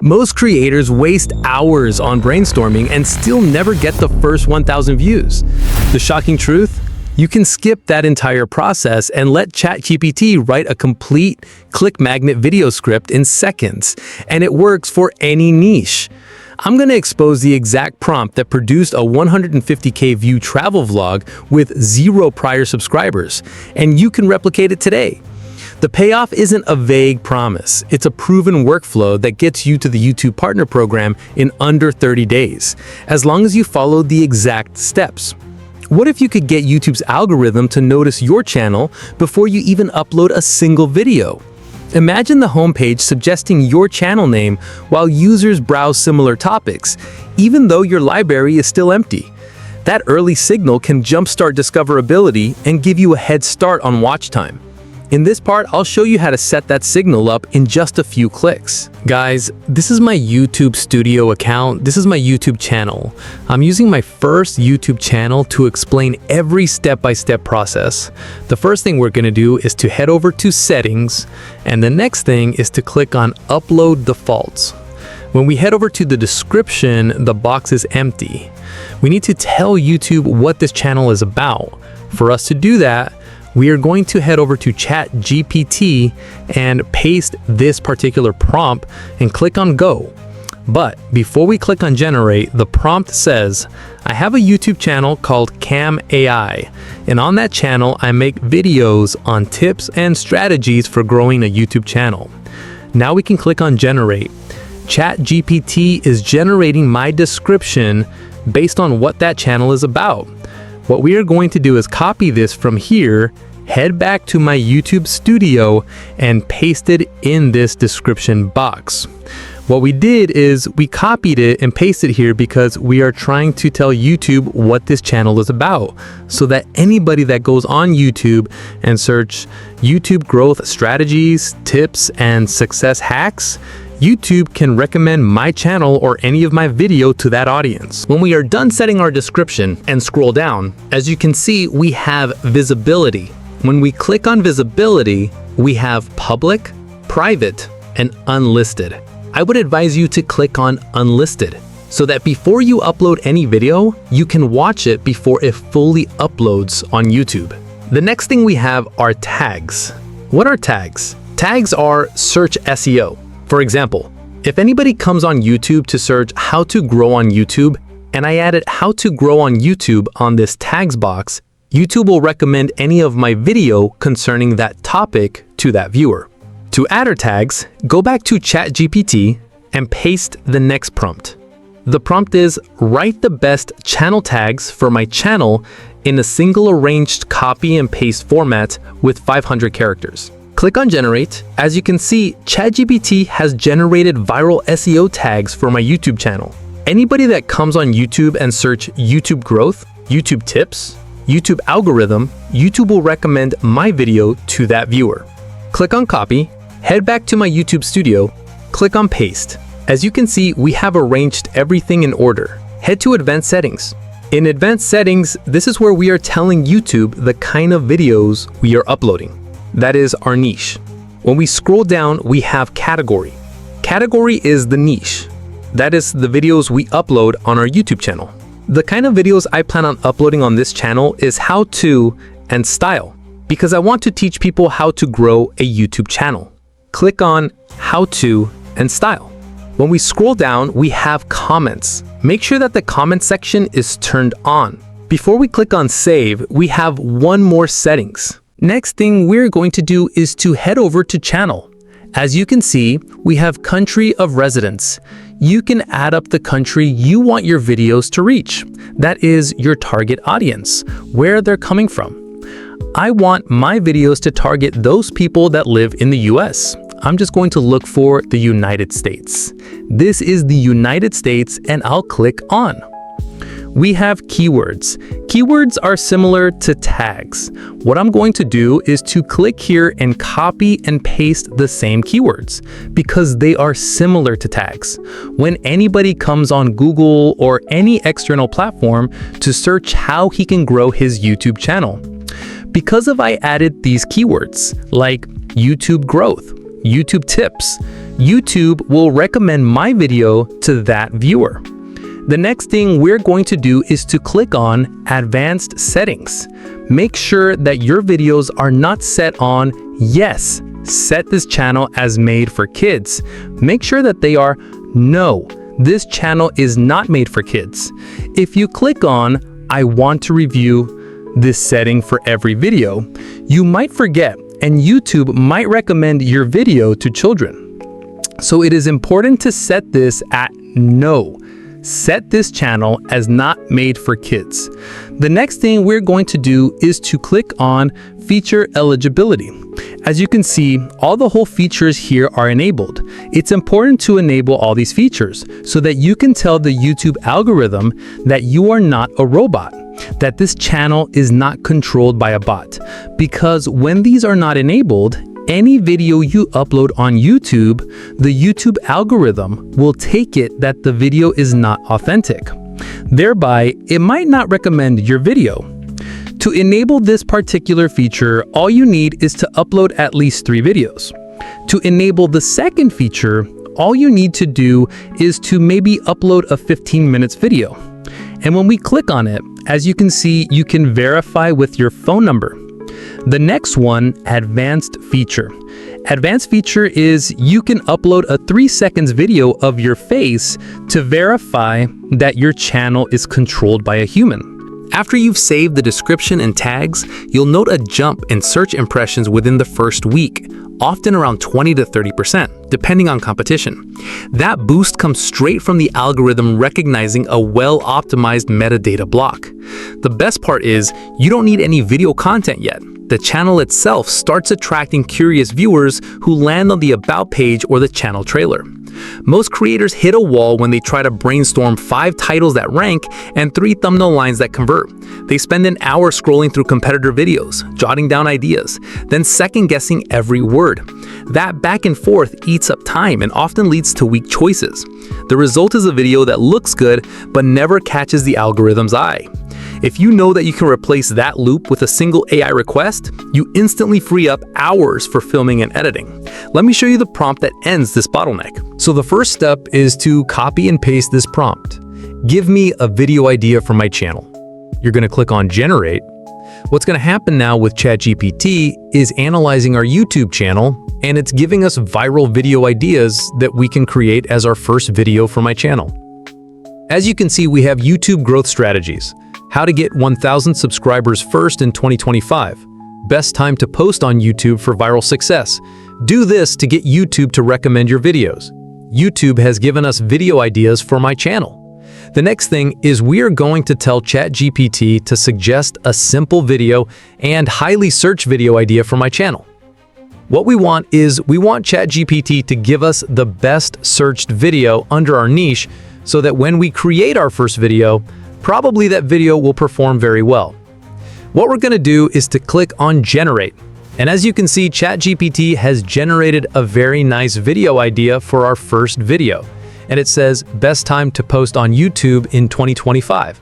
Most creators waste hours on brainstorming and still never get the first 1,000 views. The shocking truth? You can skip that entire process and let ChatGPT write a complete click magnet video script in seconds, and it works for any niche. I'm going to expose the exact prompt that produced a 150K view travel vlog with 0 prior subscribers, and you can replicate it today. The payoff isn't a vague promise. It's a proven workflow that gets you to the YouTube Partner Program in under 30 days, as long as you follow the exact steps. What if you could get YouTube's algorithm to notice your channel before you even upload a single video? Imagine the homepage suggesting your channel name while users browse similar topics, even though your library is still empty. That early signal can jumpstart discoverability and give you a head start on watch time. In this part, I'll show you how to set that signal up in just a few clicks. Guys, this is my YouTube Studio account. This is my YouTube channel. I'm using my first YouTube channel to explain every step-by-step process. The first thing we're going to do is to head over to Settings, and the next thing is to click on Upload Defaults. When we head over to the description, the box is empty. We need to tell YouTube what this channel is about. For us to do that, we are going to head over to ChatGPT and paste this particular prompt and click on Go. But before we click on Generate, the prompt says, I have a YouTube channel called Cam AI, and on that channel, I make videos on tips and strategies for growing a YouTube channel. Now we can click on Generate. ChatGPT is generating my description based on what that channel is about. What we are going to do is copy this from here, head back to my YouTube Studio, and paste it in this description box. What we did is we copied it and pasted it here because we are trying to tell YouTube what this channel is about, so that anybody that goes on YouTube and search YouTube growth strategies, tips, and success hacks, YouTube can recommend my channel or any of my video to that audience. When we are done setting our description and scroll down, as you can see, we have visibility. When we click on visibility, we have public, private, and unlisted. I would advise you to click on unlisted so that before you upload any video, you can watch it before it fully uploads on YouTube. The next thing we have are tags. What are tags? Tags are search SEO. For example, if anybody comes on YouTube to search how to grow on YouTube, and I added how to grow on YouTube on this tags box, YouTube will recommend any of my video concerning that topic to that viewer. To add our tags, go back to ChatGPT and paste the next prompt. The prompt is, write the best channel tags for my channel in a single arranged copy and paste format with 500 characters. Click on Generate. As you can see, ChatGPT has generated viral SEO tags for my YouTube channel. Anybody that comes on YouTube and search YouTube growth, YouTube tips, YouTube algorithm, YouTube will recommend my video to that viewer. Click on Copy, head back to my YouTube Studio, click on Paste. As you can see, we have arranged everything in order. Head to Advanced Settings. In Advanced Settings, this is where we are telling YouTube the kind of videos we are uploading. That is our niche. When we scroll down, we have Category. Category is the niche. That is the videos we upload on our YouTube channel. The kind of videos I plan on uploading on this channel is how to and style, because I want to teach people how to grow a YouTube channel. Click on How to and Style. When we scroll down, we have comments. Make sure that the comment section is turned on. Before we click on Save, we have one more settings. Next thing we're going to do is to head over to Channel. As you can see, we have Country of Residence. You can add up the country you want your videos to reach. That is your target audience, where they're coming from. I want my videos to target those people that live in the US. I'm just going to look for the United States. This is the United States, and I'll click on. We have keywords. Keywords are similar to tags. What I'm going to do is to click here and copy and paste the same keywords because they are similar to tags. When anybody comes on Google or any external platform to search how he can grow his YouTube channel. Because I added these keywords like YouTube growth, YouTube tips, YouTube will recommend my video to that viewer. The next thing we're going to do is to click on Advanced Settings. Make sure that your videos are not set on Yes, set this channel as made for kids. Make sure that they are No, this channel is not made for kids. If you click on I want to review this setting for every video, you might forget and YouTube might recommend your video to children. So it is important to set this at No. Set this channel as not made for kids. The next thing we're going to do is to click on Feature Eligibility. As you can see, all the whole features here are enabled. It's important to enable all these features so that you can tell the YouTube algorithm that you are not a robot, that this channel is not controlled by a bot. Because when these are not enabled, any video you upload on YouTube, the YouTube algorithm will take it that the video is not authentic. Thereby, it might not recommend your video. To enable this particular feature, all you need is to upload at least 3 videos. To enable the second feature, all you need to do is to maybe upload a 15 minutes video. And when we click on it, as you can see, you can verify with your phone number. The next one, Advanced Feature. Advanced Feature is you can upload a 3 seconds video of your face to verify that your channel is controlled by a human. After you've saved the description and tags, you'll note a jump in search impressions within the first week, often around 20 to 30%, depending on competition. That boost comes straight from the algorithm recognizing a well-optimized metadata block. The best part is, you don't need any video content yet. The channel itself starts attracting curious viewers who land on the About page or the channel trailer. Most creators hit a wall when they try to brainstorm 5 titles that rank and 3 thumbnail lines that convert. They spend an hour scrolling through competitor videos, jotting down ideas, then second-guessing every word. That back and forth eats up time and often leads to weak choices. The result is a video that looks good but never catches the algorithm's eye. If you know that you can replace that loop with a single AI request, you instantly free up hours for filming and editing. Let me show you the prompt that ends this bottleneck. So the first step is to copy and paste this prompt. Give me a video idea for my channel. You're going to click on Generate. What's going to happen now with ChatGPT is analyzing our YouTube channel, and it's giving us viral video ideas that we can create as our first video for my channel. As you can see, we have YouTube growth strategies. How to get 1,000 subscribers first in 2025. Best time to post on YouTube for viral success. Do this to get YouTube to recommend your videos. YouTube has given us video ideas for my channel. The next thing is we are going to tell ChatGPT to suggest a simple video and highly searched video idea for my channel. What we want is we want ChatGPT to give us the best searched video under our niche so that when we create our first video, probably that video will perform very well. What we're going to do is to click on Generate. And as you can see, ChatGPT has generated a very nice video idea for our first video. And it says, best time to post on YouTube in 2025.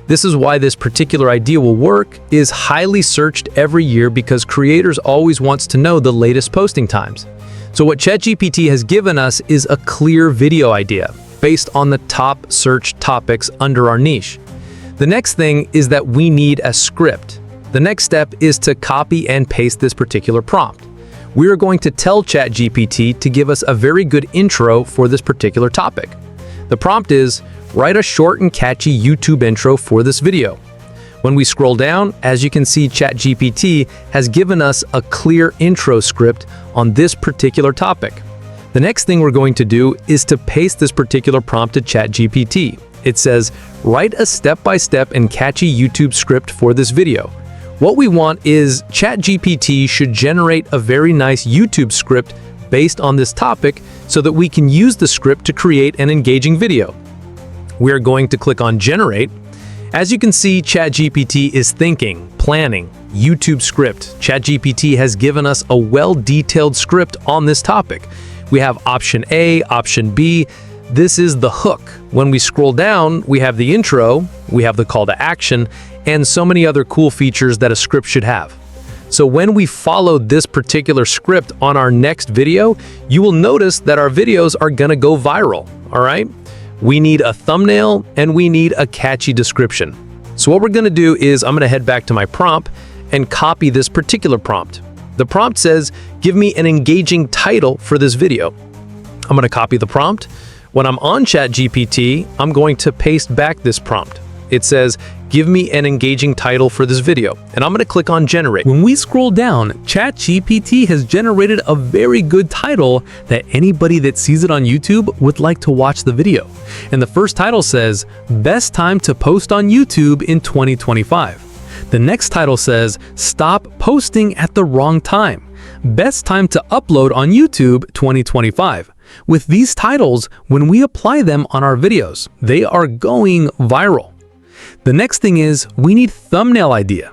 This is why this particular idea will work, is highly searched every year because creators always wants to know the latest posting times. So what ChatGPT has given us is a clear video idea based on the top search topics under our niche. The next thing is that we need a script. The next step is to copy and paste this particular prompt. We are going to tell ChatGPT to give us a very good intro for this particular topic. The prompt is, write a short and catchy YouTube intro for this video. When we scroll down, as you can see, ChatGPT has given us a clear intro script on this particular topic. The next thing we're going to do is to paste this particular prompt to ChatGPT. It says, write a step-by-step and catchy YouTube script for this video. What we want is ChatGPT should generate a very nice YouTube script based on this topic so that we can use the script to create an engaging video. We are going to click on Generate. As you can see, ChatGPT is thinking, planning, YouTube script. ChatGPT has given us a well-detailed script on this topic. We have option A, option B. This is the hook. When we scroll down, we have the intro, we have the call to action, and so many other cool features that a script should have. So when we follow this particular script on our next video, you will notice that our videos are gonna go viral, all right? We need a thumbnail and we need a catchy description. So what we're gonna do is I'm gonna head back to my prompt and copy this particular prompt. The prompt says, give me an engaging title for this video. I'm gonna copy the prompt. When I'm on ChatGPT, I'm going to paste back this prompt. It says, give me an engaging title for this video, and I'm gonna click on generate. When we scroll down, ChatGPT has generated a very good title that anybody that sees it on YouTube would like to watch the video. And the first title says, best time to post on YouTube in 2025. The next title says, stop posting at the wrong time. Best time to upload on YouTube 2025. With these titles, when we apply them on our videos, they are going viral. The next thing is we need thumbnail idea.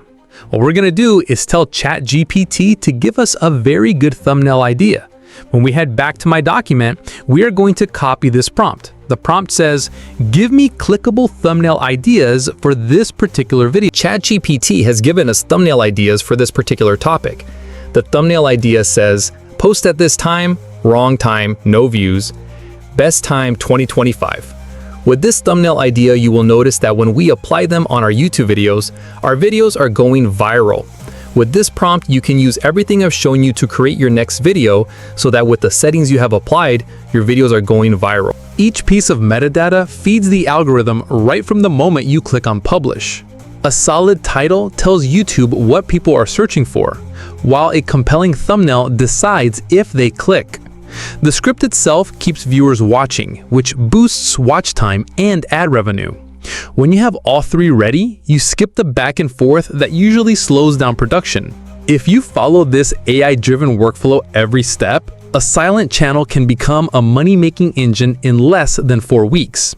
What we're gonna do is tell ChatGPT to give us a very good thumbnail idea. When we head back to my document, we are going to copy this prompt. The prompt says, give me clickable thumbnail ideas for this particular video. ChatGPT has given us thumbnail ideas for this particular topic. The thumbnail idea says, post at this time, wrong time, no views, best time 2025. With this thumbnail idea, you will notice that when we apply them on our YouTube videos are going viral. With this prompt, you can use everything I've shown you to create your next video so that with the settings you have applied, your videos are going viral. Each piece of metadata feeds the algorithm right from the moment you click on publish. A solid title tells YouTube what people are searching for, while a compelling thumbnail decides if they click. The script itself keeps viewers watching, which boosts watch time and ad revenue. When you have all three ready, you skip the back and forth that usually slows down production. If you follow this AI-driven workflow every step, a silent channel can become a money-making engine in less than 4 weeks.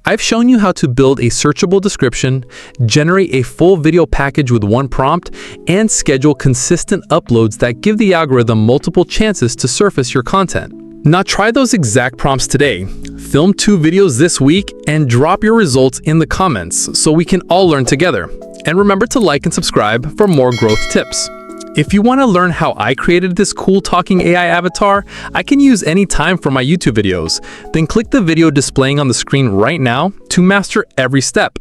I've shown you how to build a searchable description, generate a full video package with one prompt, and schedule consistent uploads that give the algorithm multiple chances to surface your content. Now try those exact prompts today. Film 2 videos this week and drop your results in the comments so we can all learn together. And remember to like and subscribe for more growth tips. If you want to learn how I created this cool talking AI avatar I can use anytime for my YouTube videos, then click the video displaying on the screen right now to master every step.